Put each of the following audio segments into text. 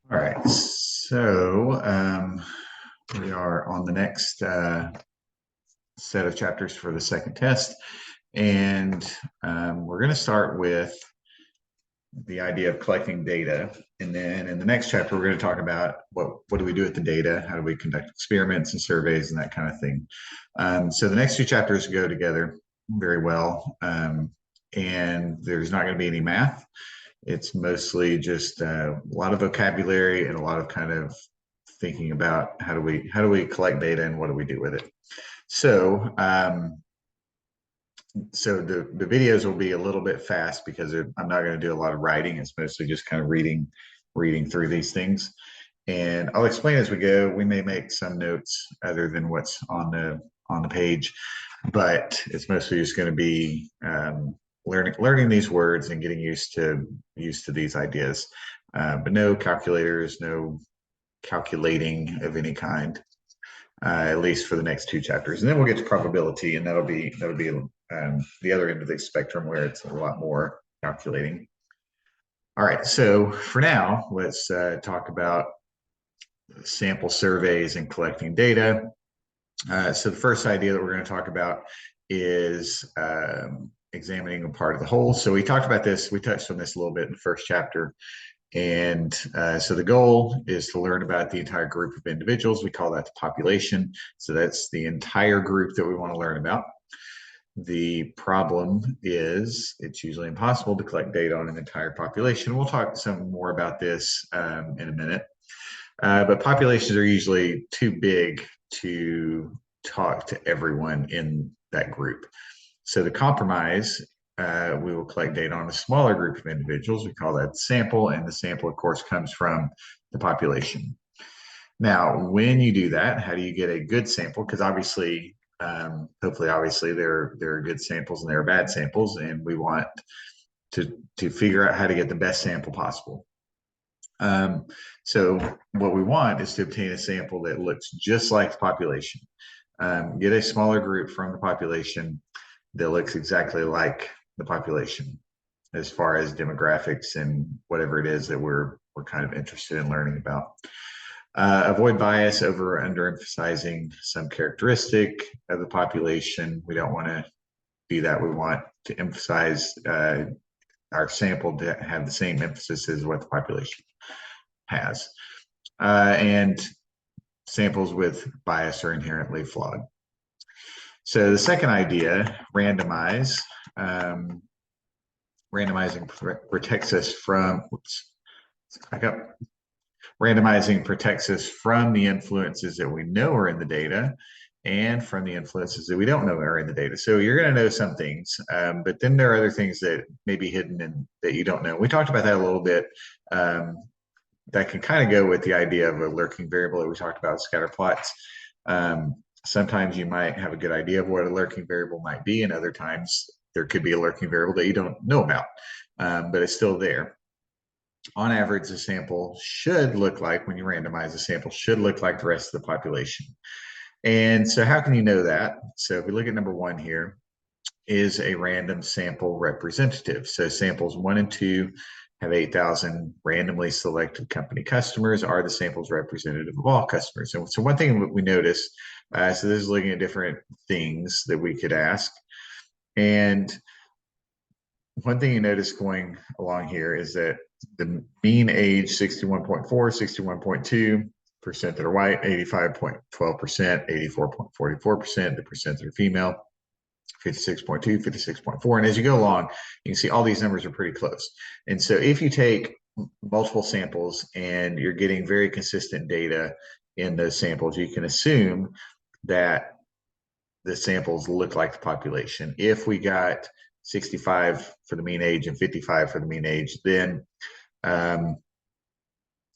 All right, so we are on the next set of chapters for the second test, and we're going to start with the idea of collecting data. And then in the next chapter, we're going to talk about what do we do with the data, how do we conduct experiments and surveys and that kind of thing. So the next two chapters go together very well, and there's not going to be any math. It's mostly just a lot of vocabulary and a lot of kind of thinking about how do we collect data and what do we do with it. So the videos will be a little bit fast because I'm not going to do a lot of writing. It's mostly just kind of reading through these things, and I'll explain as we go. We may make some notes other than what's on the page, but it's mostly just going to be learning these words and getting used to these ideas. But no calculators, no calculating of any kind, at least for the next two chapters. And then we'll get to probability, and that'll be the other end of the spectrum where it's a lot more calculating. All right, so for now, let's talk about sample surveys and collecting data. So the first idea that we're going to talk about is examining a part of the whole. So we talked about this, we touched on this a little bit in the first chapter. And so the goal is to learn about the entire group of individuals. We call that the population. So that's the entire group that we want to learn about. The problem is it's usually impossible to collect data on an entire population. We'll talk some more about this in a minute. But populations are usually too big to talk to everyone in that group. So the compromise, we will collect data on a smaller group of individuals. We call that sample, and the sample, of course, comes from the population. Now, when you do that, how do you get a good sample? Because obviously, hopefully, obviously, there are good samples and there are bad samples, and we want to figure out how to get the best sample possible. So what we want is to obtain a sample that looks just like the population. Get a smaller group from the population that looks exactly like the population as far as demographics and whatever it is that we're kind of interested in learning about. Avoid bias over underemphasizing some characteristic of the population. We don't want to do that. We want to emphasize our sample to have the same emphasis as what the population has. And samples with bias are inherently flawed. So the second idea, randomize. Randomizing protects us from, back up. Randomizing protects us from the influences that we know are in the data and from the influences that we don't know are in the data. So you're going to know some things, but then there are other things that may be hidden and that you don't know. We talked about that a little bit. That can kind of go with the idea of a lurking variable that we talked about, scatter plots. Sometimes you might have a good idea of what a lurking variable might be, and other times there could be a lurking variable that you don't know about, but it's still there. On average, the sample should look like, when you randomize the sample, should look like the rest of the population. And so how can you know that? So if we look at number one here, is a random sample representative. So samples 1 and 2 have 8,000 randomly selected company customers. Are the samples representative of all customers? So one thing that we notice, so this is looking at different things that we could ask. And one thing you notice going along here is that the mean age, 61.4, 61.2% that are white, 85.12%, 84.44%, the percent that are female, 56.2, 56.4. And as you go along, you can see all these numbers are pretty close. And so if you take multiple samples and you're getting very consistent data in those samples, you can assume that the samples look like the population. If we got 65 for the mean age and 55 for the mean age, then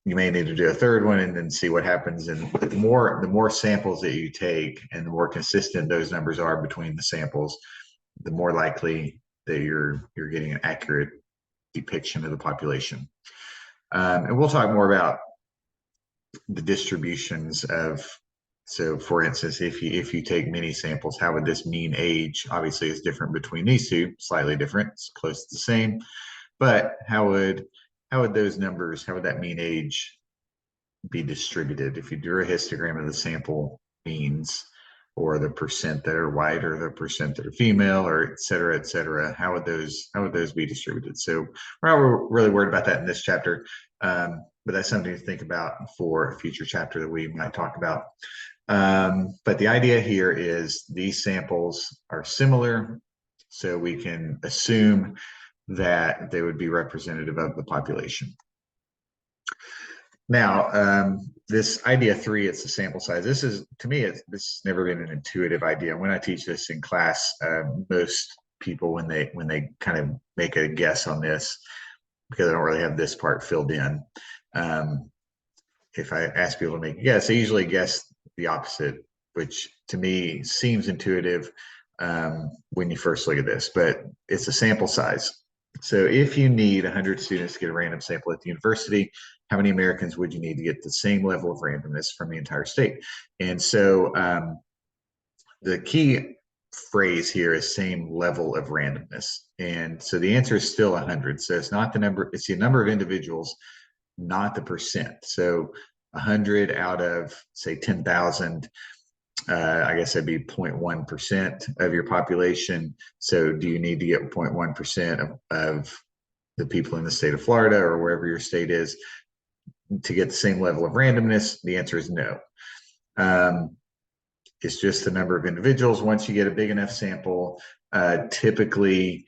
you may need to do a third one and then see what happens. And the more samples that you take and the more consistent those numbers are between the samples, the more likely that you're getting an accurate depiction of the population. And we'll talk more about the distributions of, so for instance, if you take many samples, how would this mean age? Obviously it's different between these two, slightly different, it's close to the same, but how would those numbers, how would that mean age be distributed. If you drew a histogram of the sample means, or the percent that are white, or the percent that are female, or et cetera, how would those be distributed? So we're not really worried about that in this chapter, but that's something to think about for a future chapter that we might talk about. But the idea here is these samples are similar, so we can assume that they would be representative of the population. Now, this idea 3, it's the sample size. This is, to me, this has never been an intuitive idea. When I teach this in class, most people, when they kind of make a guess on this, because I don't really have this part filled in, if I ask people to make a guess, they usually guess the opposite, which to me seems intuitive when you first look at this, but it's a sample size. So if you need 100 students to get a random sample at the university, how many Americans would you need to get the same level of randomness from the entire state? And so the key phrase here is same level of randomness. And so the answer is still 100. So it's not the number, it's the number of individuals, not the percent. So 100 out of, say, 10,000, I guess that'd be 0.1% of your population. So do you need to get 0.1% of the people in the state of Florida or wherever your state is to get the same level of randomness? The answer is no. It's just the number of individuals. Once you get a big enough sample, typically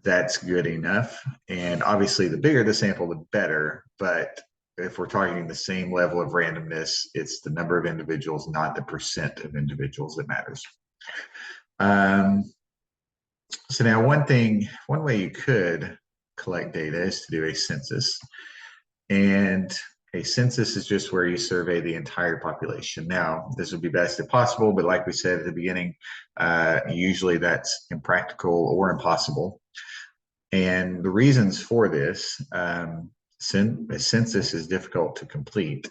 that's good enough. And obviously the bigger the sample, the better. But if we're talking the same level of randomness, it's the number of individuals, not the percent of individuals that matters. So now one way you could collect data is to do a census. And a census is just where you survey the entire population. Now, this would be best if possible, but like we said at the beginning, usually that's impractical or impossible. And the reasons for this, a census is difficult to complete,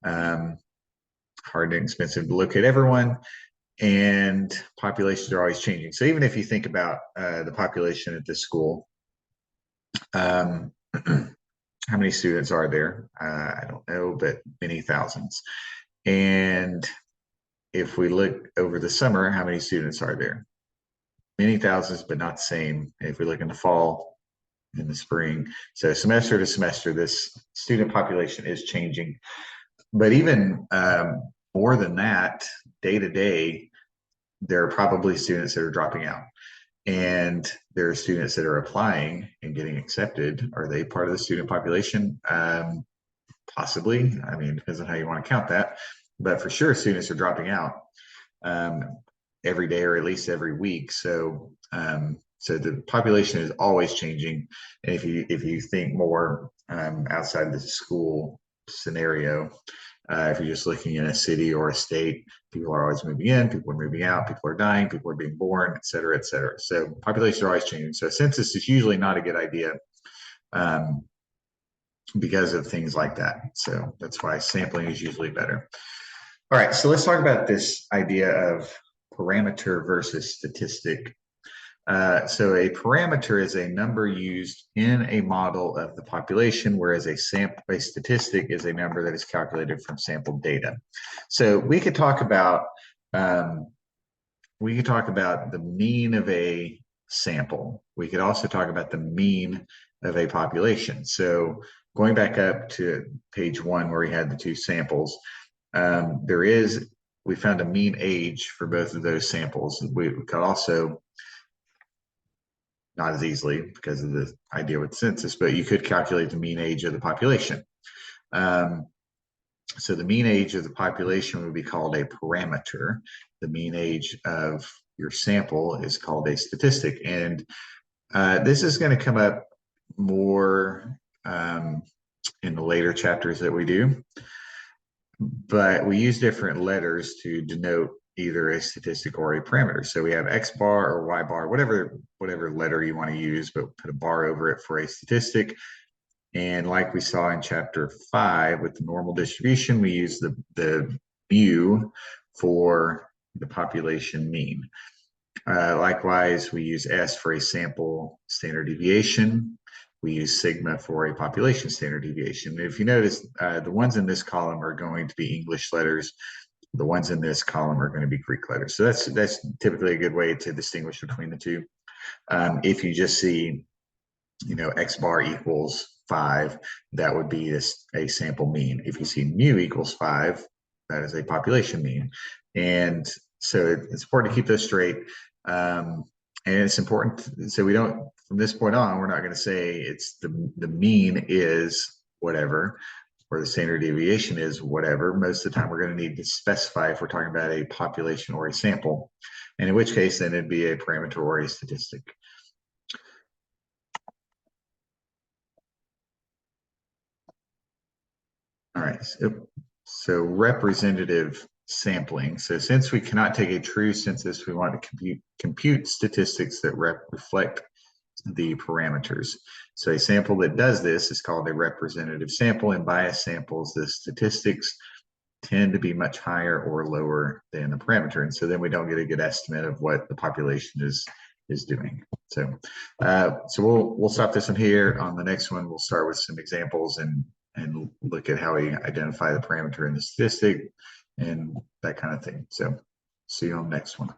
hard and expensive to locate everyone, and populations are always changing. So even if you think about the population at this school, how many students are there? I don't know, but many thousands. And if we look over the summer, how many students are there? Many thousands, but not the same. If we look in the fall, in the spring, so semester to semester, this student population is changing. But even more than that, day to day, there are probably students that are dropping out. And there are students that are applying and getting accepted. Are they part of the student population? Possibly. I mean, it depends on how you want to count that. But for sure, students are dropping out every day or at least every week. So the population is always changing. And if you think more outside the school scenario, if you're just looking in a city or a state, people are always moving in, people are moving out, people are dying, people are being born, et cetera, et cetera. So populations are always changing. So a census is usually not a good idea because of things like that. So that's why sampling is usually better. All right, so let's talk about this idea of parameter versus statistic. So a parameter is a number used in a model of the population, whereas a statistic is a number that is calculated from sampled data. So we could talk about the mean of a sample. We could also talk about the mean of a population. So going back up to page 1 where we had the two samples, we found a mean age for both of those samples. We could also, not as easily because of the idea with the census, but you could calculate the mean age of the population. So the mean age of the population would be called a parameter. The mean age of your sample is called a statistic. And this is going to come up more in the later chapters that we do. But we use different letters to denote either a statistic or a parameter. So we have X bar or Y bar, whatever letter you want to use, but put a bar over it for a statistic. And like we saw in chapter 5 with the normal distribution, we use the mu for the population mean. Likewise, we use S for a sample standard deviation. we use sigma for a population standard deviation. If you notice, the ones in this column are going to be English letters. The ones in this column are going to be Greek letters. So that's typically a good way to distinguish between the two. If you just see, X bar equals 5, that would be a sample mean. If you see mu equals 5, that is a population mean. And so it's important to keep those straight. And it's important, so we don't, from this point on, we're not going to say it's the mean is whatever, or the standard deviation is whatever. Most of the time, we're going to need to specify if we're talking about a population or a sample, and in which case, then it'd be a parameter or a statistic. All right, so representative sampling. So since we cannot take a true census, we want to compute statistics that reflect the parameters. So a sample that does this is called a representative sample, and bias samples, the statistics tend to be much higher or lower than the parameter. And so then we don't get a good estimate of what the population is doing. So we'll stop this one here. On the next one, we'll start with some examples and look at how we identify the parameter in the statistic and that kind of thing. So see you on the next one.